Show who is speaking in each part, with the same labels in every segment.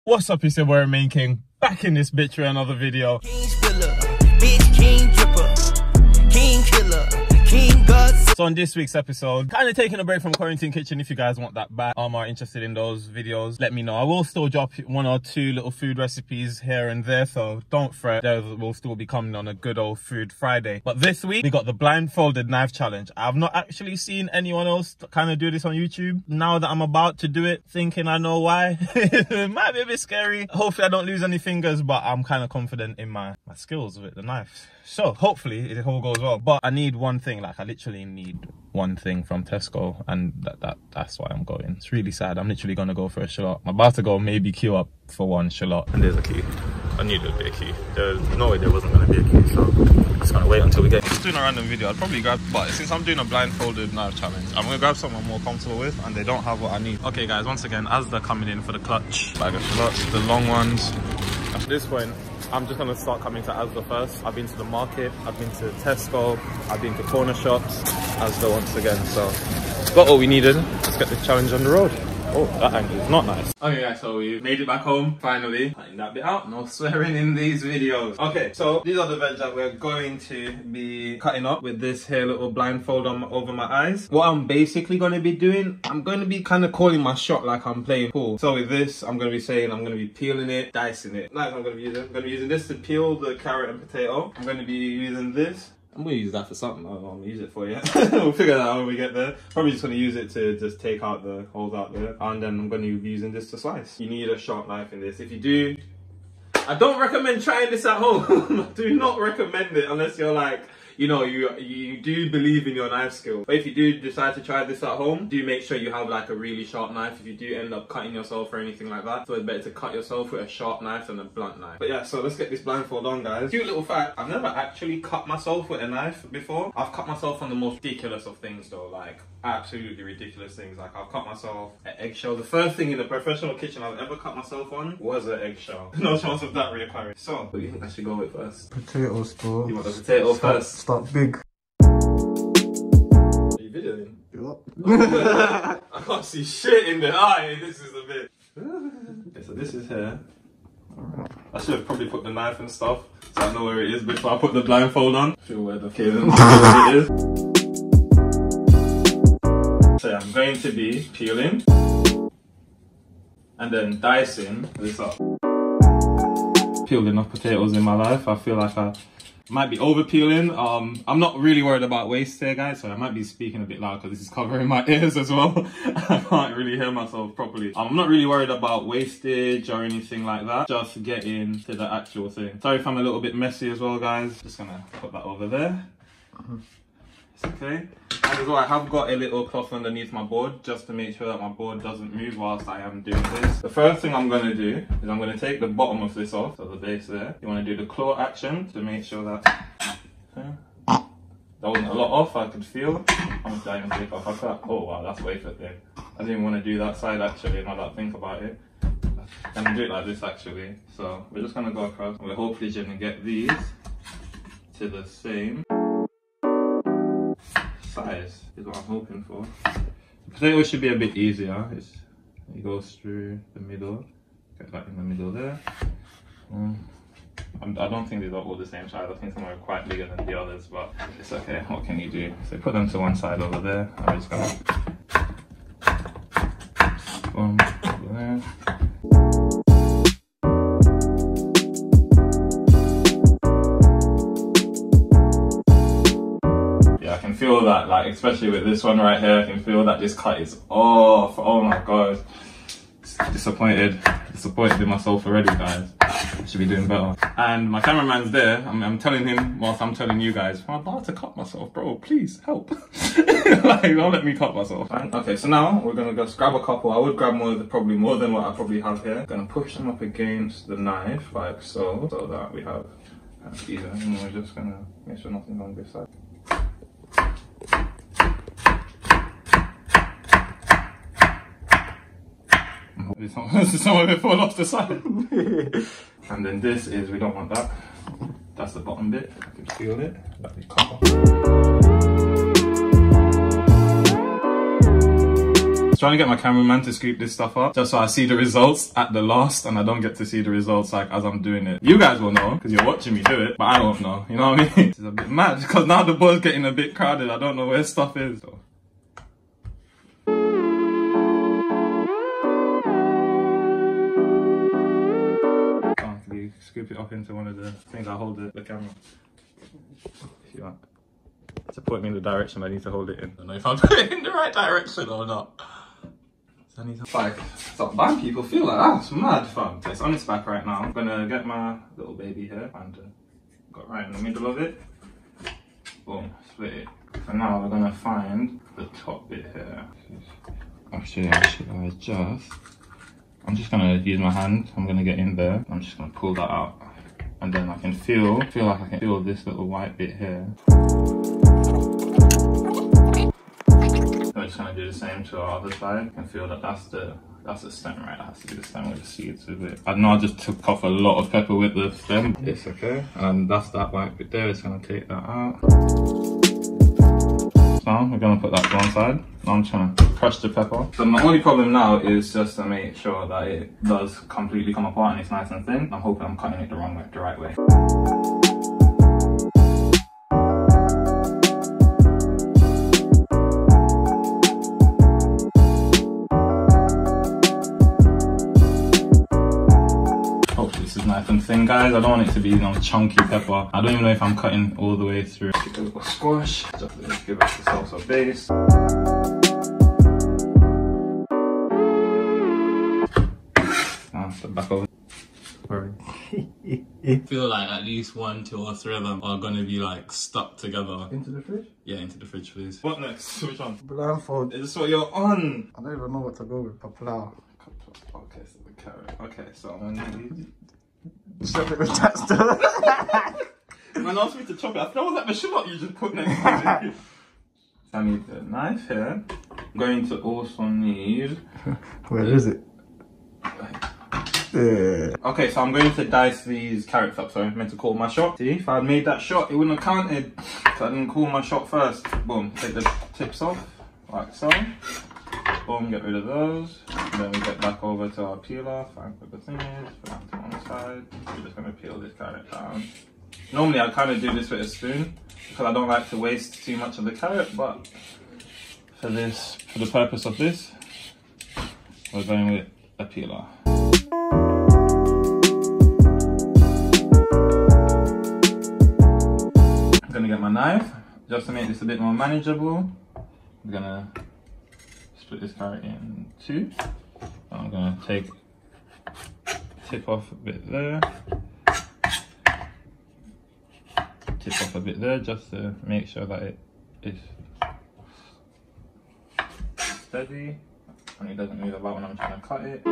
Speaker 1: What's up, it's your boy Romaine King, back in this bitch with another video.
Speaker 2: King spiller, bitch, king dripper, king killer, king guts.
Speaker 1: So on this week's episode, kind of taking a break from Quarantine Kitchen. If you guys want that back, are interested in those videos, let me know. I will still drop one or two little food recipes here and there, so don't fret, those will still be coming on a good old Food Friday. But this week, we got the blindfolded knife challenge. I've not actually seen anyone else kind of do this on YouTube. Now that I'm about to do it, thinking I know why, it might be a bit scary. Hopefully I don't lose any fingers, but I'm kind of confident in my skills with the knife. So hopefully it all goes well. But I need one thing, like I literally need one thing from Tesco, and that's why I'm going. It's really sad. I'm literally gonna go for a shallot. I'm about to go maybe queue up for one shallot. And there's a key. I knew there'd be a key. There's no way there wasn't gonna be a key, so I'm just gonna wait until we get. Just doing a random video. I'd probably grab, but since I'm doing a blindfolded knife challenge, I'm gonna grab something I'm more comfortable with, and they don't have what I need. Okay guys, once again, as they're coming in for the clutch, bag of shallots, the long ones. At this point, I'm just gonna start coming to Asda first. I've been to the market, I've been to Tesco, I've been to corner shops, Asda once again, so got all we needed. Let's get this challenge on the road. Oh, that angle is not nice. Okay guys, so we made it back home, finally. Cutting that bit out, no swearing in these videos. Okay, so these are the veg that we're going to be cutting up with this here little blindfold over my eyes. What I'm basically going to be doing, I'm going to be kind of calling my shot like I'm playing pool. So with this, I'm going to be saying I'm going to be peeling it, dicing it. Nice, I'm going to be using this to peel the carrot and potato. I'm going to be using this. I'm going to use that for something. I don't know what I'm going to use it for yet. We'll figure that out when we get there. Probably just going to use it to just take out the holes out there. And then I'm going to be using this to slice. You need a sharp knife in this. If you do, I don't recommend trying this at home. I do not recommend it unless you're like, you know, you do believe in your knife skill. But if you do decide to try this at home, do make sure you have like a really sharp knife if you do end up cutting yourself or anything like that. So it's better to cut yourself with a sharp knife than a blunt knife. But yeah, so let's get this blindfold on, guys. Cute little fact, I've never actually cut myself with a knife before. I've cut myself on the most ridiculous of things though, like absolutely ridiculous things. Like I've cut myself an eggshell. The first thing in the professional kitchen I've ever cut myself on was an eggshell. No chance of that reoccurring. So, what do you think I should go with first?
Speaker 3: Potatoes, bro.
Speaker 1: You want the potato first?
Speaker 3: Start big.
Speaker 1: Are you videoing?
Speaker 3: Yep.
Speaker 1: I can't see shit in the eye. This is a bit. Okay, so this is here. I should have probably put the knife and stuff so I know where it is before I put the blindfold on. Feel where the feeling it is. So yeah, I'm going to be peeling and then dicing this up. Peeled enough potatoes in my life. I feel like I might be over peeling. I'm not really worried about waste here, guys, so I might be speaking a bit loud because this is covering my ears as well. I can't really hear myself properly. I'm not really worried about wastage or anything like that. Just getting to the actual thing. Sorry if I'm a little bit messy as well, guys. Just gonna put that over there. It's okay. And as well, I have got a little cloth underneath my board just to make sure that my board doesn't move whilst I am doing this. The first thing I'm going to do is I'm going to take the bottom of this off, so the base there. You want to do the claw action to make sure that that wasn't a lot off. I could feel how much I can take off. I thought, oh wow, that's way too thin. I didn't want to do that side actually, now that I think about it. I'm going to do it like this actually. So we're just going to go across. We're hopefully going to get these to the same size is what I'm hoping for. The potato should be a bit easier. It goes through the middle. Get that in the middle there. I don't think these are all the same size. I think some are quite bigger than the others, but it's okay. What can you do? So put them to one side over there. I'm just gonna boom over there. Feel that, like, especially with this one right here, I can feel that this cut is off. Oh my god, disappointed in myself already, guys. I should be doing better. And my cameraman's there. I'm telling him whilst I'm telling you guys, I'm about to cut myself, bro, please help. Like, don't let me cut myself. Okay, so now we're gonna just grab a couple. I would grab probably more than what I probably have here. Gonna push them up against the knife like so that we have even, and we're just gonna make sure nothing's on this side. Some of it fall off the side. And then this is, we don't want that. That's the bottom bit. I can feel it. That we cut off. trying to get my cameraman to scoop this stuff up just so I see the results at the last and I don't get to see the results like as I'm doing it. You guys will know because you're watching me do it, but I won't know. You know what I mean? It's a bit mad because now the boil's getting a bit crowded. I don't know where stuff is. So. Scoop it up into one of the things I hold the camera. If you want. To point me in the direction I need to hold it in. I don't know if I'm putting it in the right direction or not. So I need to like stop bad people feel like that. It's mad fun. It's on its back right now. I'm gonna get my little baby here and got right in the middle of it. Boom, split it. So now we're gonna find the top bit here. Actually, I'm just gonna use my hand. I'm gonna get in there. I'm just gonna pull that out, and then I can feel like I can feel this little white bit here. I'm just gonna do the same to our other side. I can feel that that's the stem, right? That has to be the stem with the seeds with it. I know I just took off a lot of pepper with the stem. It's okay, and that's that white bit there. It's gonna take that out. So we're gonna put that to one side. Now I'm trying to crush the pepper. So my only problem now is just to make sure that it does completely come apart and it's nice and thin. I'm hoping I'm cutting it the right way. Hopefully this is nice and thin, guys. I don't want it to be, you know, chunky pepper. I don't even know if I'm cutting all the way through. Give it a little squash. Just give it the salsa base. The back over. I feel like at least 1, 2 or 3 of them are gonna be like stuck together.
Speaker 3: Into the fridge?
Speaker 1: Yeah, into the fridge, please. What next? Which one?
Speaker 3: Blindfold.
Speaker 1: Is this what you're on?
Speaker 3: I don't even know what to go with. Paplau.
Speaker 1: Okay, so the carrot. Okay, so I'm gonna need
Speaker 3: Chop it with that stuff.
Speaker 1: Man asked me to chop it. I thought that was like the shallot you just put next to it. So I need the knife here. I'm going to also need...
Speaker 3: Where is it? Yeah.
Speaker 1: Okay, so I'm going to dice these carrots up. So I meant to call my shot. See, if I had made that shot, it wouldn't have counted. So I didn't call my shot first. Boom, take the tips off, like so. Boom, get rid of those. And then we get back over to our peeler, find what the thing is, put that to one side. We're just gonna peel this carrot down. Normally I kind of do this with a spoon because I don't like to waste too much of the carrot, but for the purpose of this, we're going with a peeler. I'm gonna get my knife just to make this a bit more manageable. I'm gonna split this carrot in 2. I'm gonna tip off a bit there. Tip off a bit there just to make sure that it is steady and it doesn't move about when I'm trying to cut it.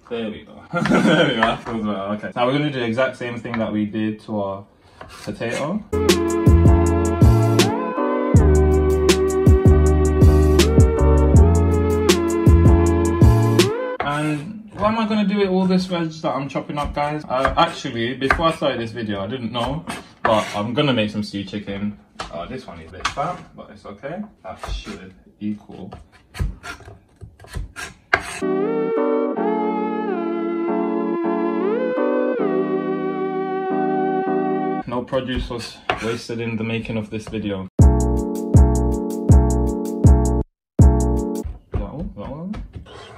Speaker 1: There we go. There we go, that feels better. Okay. Now we're gonna do the exact same thing that we did to our potato. And why am I going to do it all this veg that I'm chopping up, guys? Actually, before I started this video, I didn't know, but I'm going to make some stew chicken. This one is a bit fat, but it's okay. That should equal. No produce was wasted in the making of this video.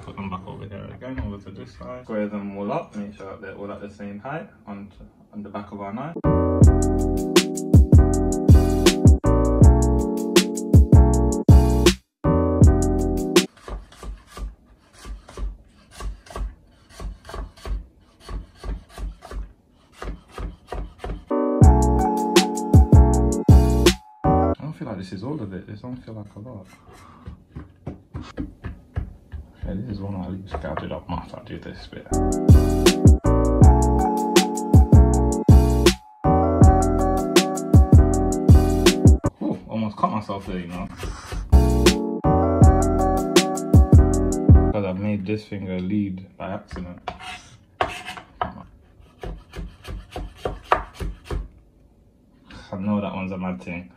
Speaker 1: Put them back over here again, over to this side. Square them all up, make sure that they're all at the same height on the back of our knife. I don't feel like this is all of it. This don't feel like a lot. Okay, this is one I least scouted up. I'll do this bit. Ooh, almost cut myself there, you know. Because I've made this finger lead by accident. I know that one's a mad thing.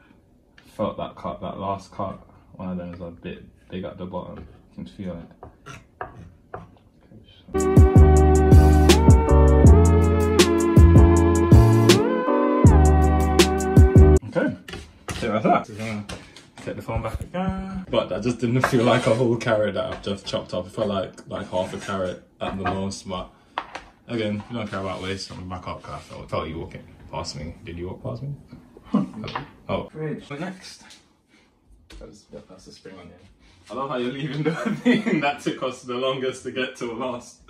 Speaker 1: felt that cut, that last cut. One of them is a bit big at the bottom. You can feel it. Okay, so that's that. So take the phone back again. But that just didn't feel like a whole carrot that I've just chopped up. It felt like half a carrot at the most. But again, you don't care about waste. I'm back up because I felt you walking past me. Did you walk past me? Oh, great. Next. That's the spring onion. I love how you're leaving the thing that took us the longest to get to last.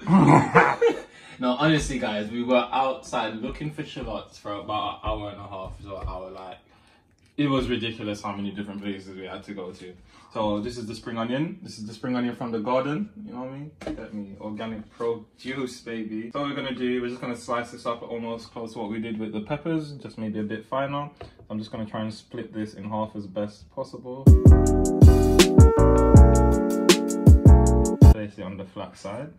Speaker 1: No, honestly, guys, we were outside looking for shallots for about an hour and a half to an hour. Like, it was ridiculous how many different places we had to go to. So this is the spring onion. This is the spring onion from the garden. You know what I mean? Get me organic produce, baby. So what we're gonna do, we're just gonna slice this up almost close to what we did with the peppers, just maybe a bit finer. I'm just gonna try and split this in half as best possible. Place it on the flat side.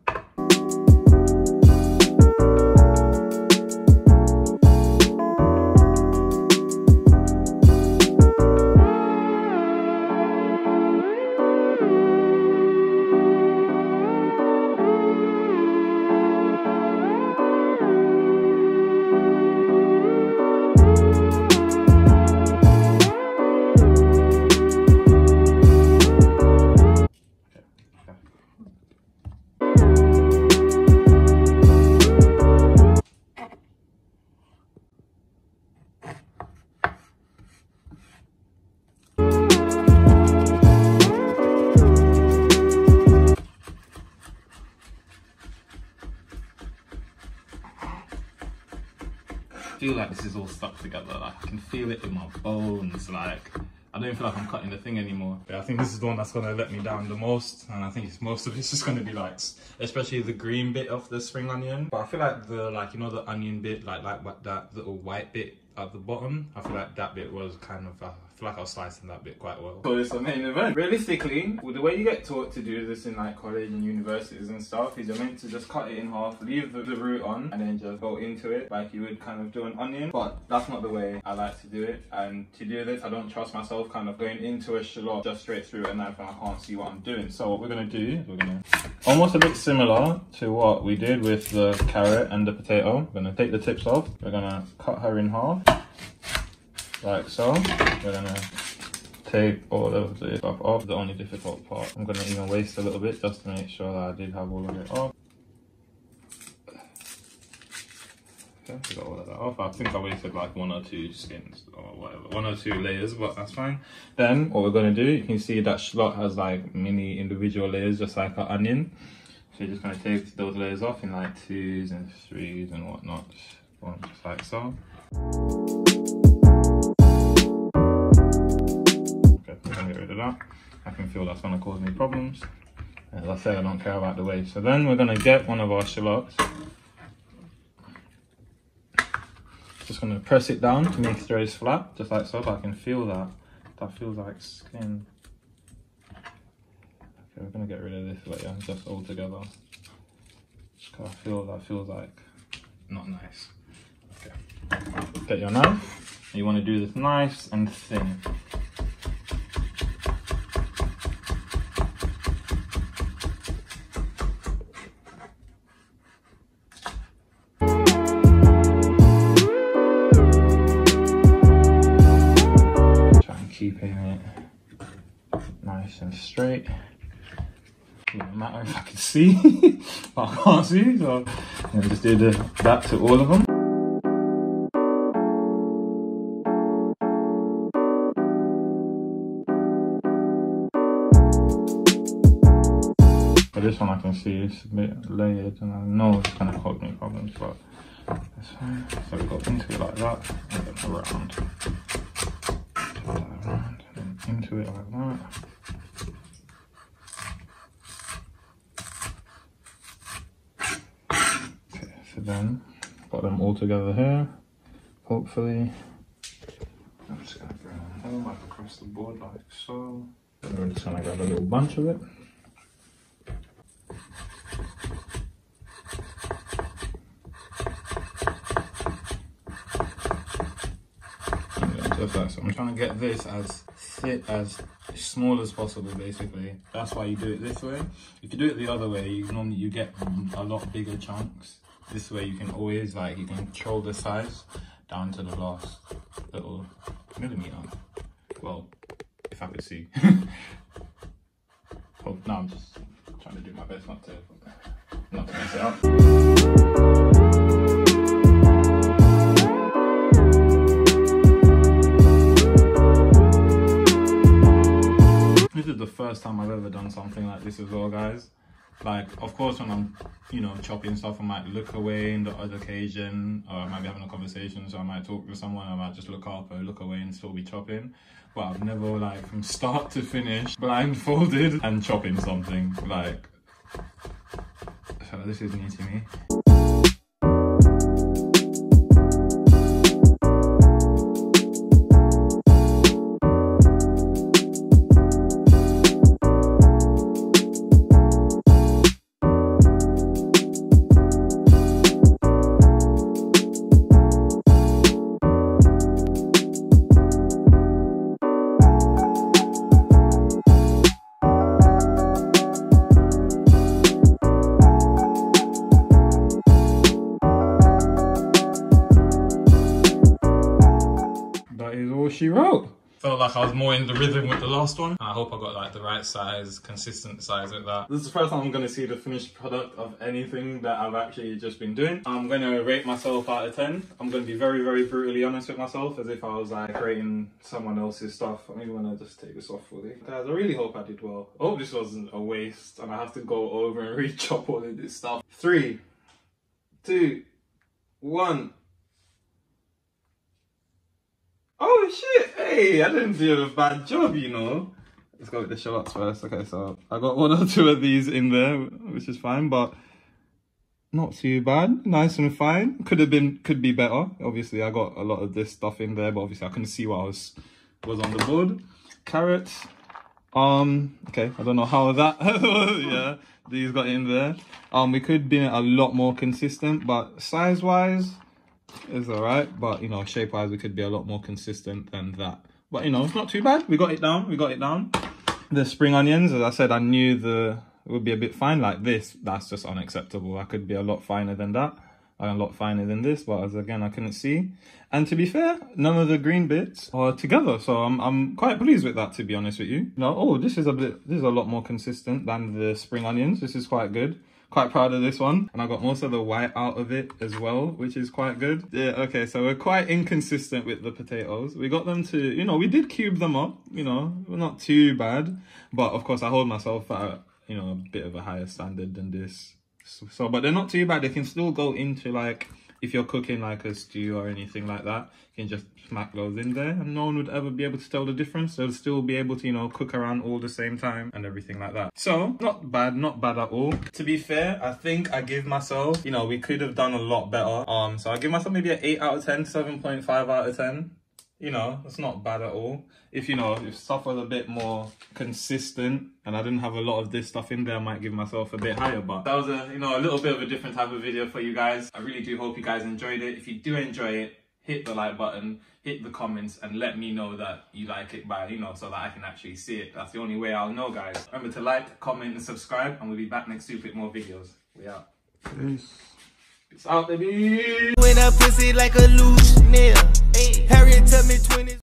Speaker 1: I feel like this is all stuck together. Like, I can feel it in my bones. Like, I don't feel like I'm cutting the thing anymore. But I think this is the one that's gonna let me down the most, and I think most of it's just gonna be like, especially the green bit of the spring onion. But I feel like you know, the onion bit, like that little white bit at the bottom, I feel like that bit was kind of, I feel like I was slicing that bit quite well. So it's the main event. Realistically, the way you get taught to do this in like college and universities and stuff is you're meant to just cut it in half, leave the root on, and then just go into it like you would kind of do an onion. But that's not the way I like to do it. And to do this, I don't trust myself kind of going into a shallot just straight through a knife and I can't see what I'm doing. So what we're gonna do is we're gonna, almost a bit similar to what we did with the carrot and the potato. We're gonna take the tips off. We're gonna cut her in half. Like so. We're gonna take all of the stuff off, the only difficult part. I'm gonna even waste a little bit just to make sure that I did have all of it off. Okay, we got all of that off. I think I wasted like 1 or 2 skins or whatever, 1 or 2 layers, but that's fine. Then what we're gonna do, you can see that shallot has like mini individual layers just like an onion. So you're just gonna take those layers off in like 2s and 3s and whatnot. Just like so. We're gonna get rid of that. I can feel that's gonna cause me problems. As I said, I don't care about the waste. So then we're gonna get one of our shallots. Just gonna press it down to make sure it's flat, just like so. But I can feel that. That feels like skin. Okay, we're gonna get rid of this layer, just all together. Cause I feel that feels like not nice. Okay. Get your knife. You want to do this nice and thin. Keeping it nice and straight. It doesn't matter if I can see, but I can't see, so I'm just do that to all of them. For this one I can see it's a bit layered and I know it's going to cause me problems, but that's fine. So we go into it like that and then around. Around and into it like that. Okay, so then got them all together here. Hopefully, I'm just gonna bring them home like across the board like so. Then we're just gonna grab a little bunch of it. Just like so. I'm trying to get this as fit as small as possible, basically. That's why you do it this way. If you do it the other way, you get a lot bigger chunks. This way you can always, like, you can control the size down to the last little millimeter. Well, if I could see. Oh, no, I'm just trying to do my best not to mess it up. This is the first time I've ever done something like this as well, guys. Like, of course, when I'm, you know, chopping stuff, I might look away in the other occasion, or I might be having a conversation, so I might talk to someone, I might just look up or look away and still be chopping. But I've never, like, from start to finish, blindfolded and chopping something, like, so this is new to me. She wrote. Felt like I was more in the rhythm with the last one. I hope I got like the right size, consistent size with that. This is the first time I'm going to see the finished product of anything that I've actually just been doing. I'm going to rate myself out of 10. I'm going to be very, very brutally honest with myself, as if I was like creating someone else's stuff. I'm even going to just take this off fully. Guys, I really hope I did well. I hope this wasn't a waste and I have to go over and re-chop all of this stuff. 3, 2, 1. Oh shit, hey, I didn't do a bad job, you know. Let's go with the shallots first. Okay, so I got 1 or 2 of these in there, which is fine, but not too bad. Nice and fine. Could be better. Obviously, I got a lot of this stuff in there, but obviously I couldn't see what was on the board. Carrots. Okay, I don't know how that yeah, these got in there. We could be a lot more consistent, but size-wise, it's alright, but you know, shape wise we could be a lot more consistent than that, but you know, it's not too bad. We got it down. The spring onions, as I said, I knew it would be a bit fine. Like this, that's just unacceptable. I could be a lot finer than that, a lot finer than this, but as again I couldn't see. And to be fair, none of the green bits are together, so I'm quite pleased with that, to be honest with you. No, oh, this is a lot more consistent than the spring onions. This is quite good. Quite proud of this one, and I got most of the white out of it as well, which is quite good. Yeah, okay, so we're quite inconsistent with the potatoes. We got them to, you know, we did cube them up, you know, we're not too bad, but of course I hold myself at, you know, a bit of a higher standard than this. So, but they're not too bad. They can still go into, like, if you're cooking like a stew or anything like that, you can just smack those in there and no one would ever be able to tell the difference. They'll still be able to, you know, cook around all the same time and everything like that. So, not bad at all. To be fair, I think I give myself, you know, we could have done a lot better. So I give myself maybe an 8 out of 10, 7.5 out of 10. You know, it's not bad at all. If, you know, if stuff was a bit more consistent and I didn't have a lot of this stuff in there, I might give myself a bit higher. But that was a, you know, a little bit of a different type of video for you guys. I really do hope you guys enjoyed it. If you do enjoy it, hit the like button, hit the comments, and let me know that you like it by, you know, so that I can actually see it. That's the only way I'll know, guys. Remember to like, comment, and subscribe, and we'll be back next week with more videos. We out. Peace. Peace out, baby.
Speaker 2: When a pussy like a loose nail. Harriet tell me 20.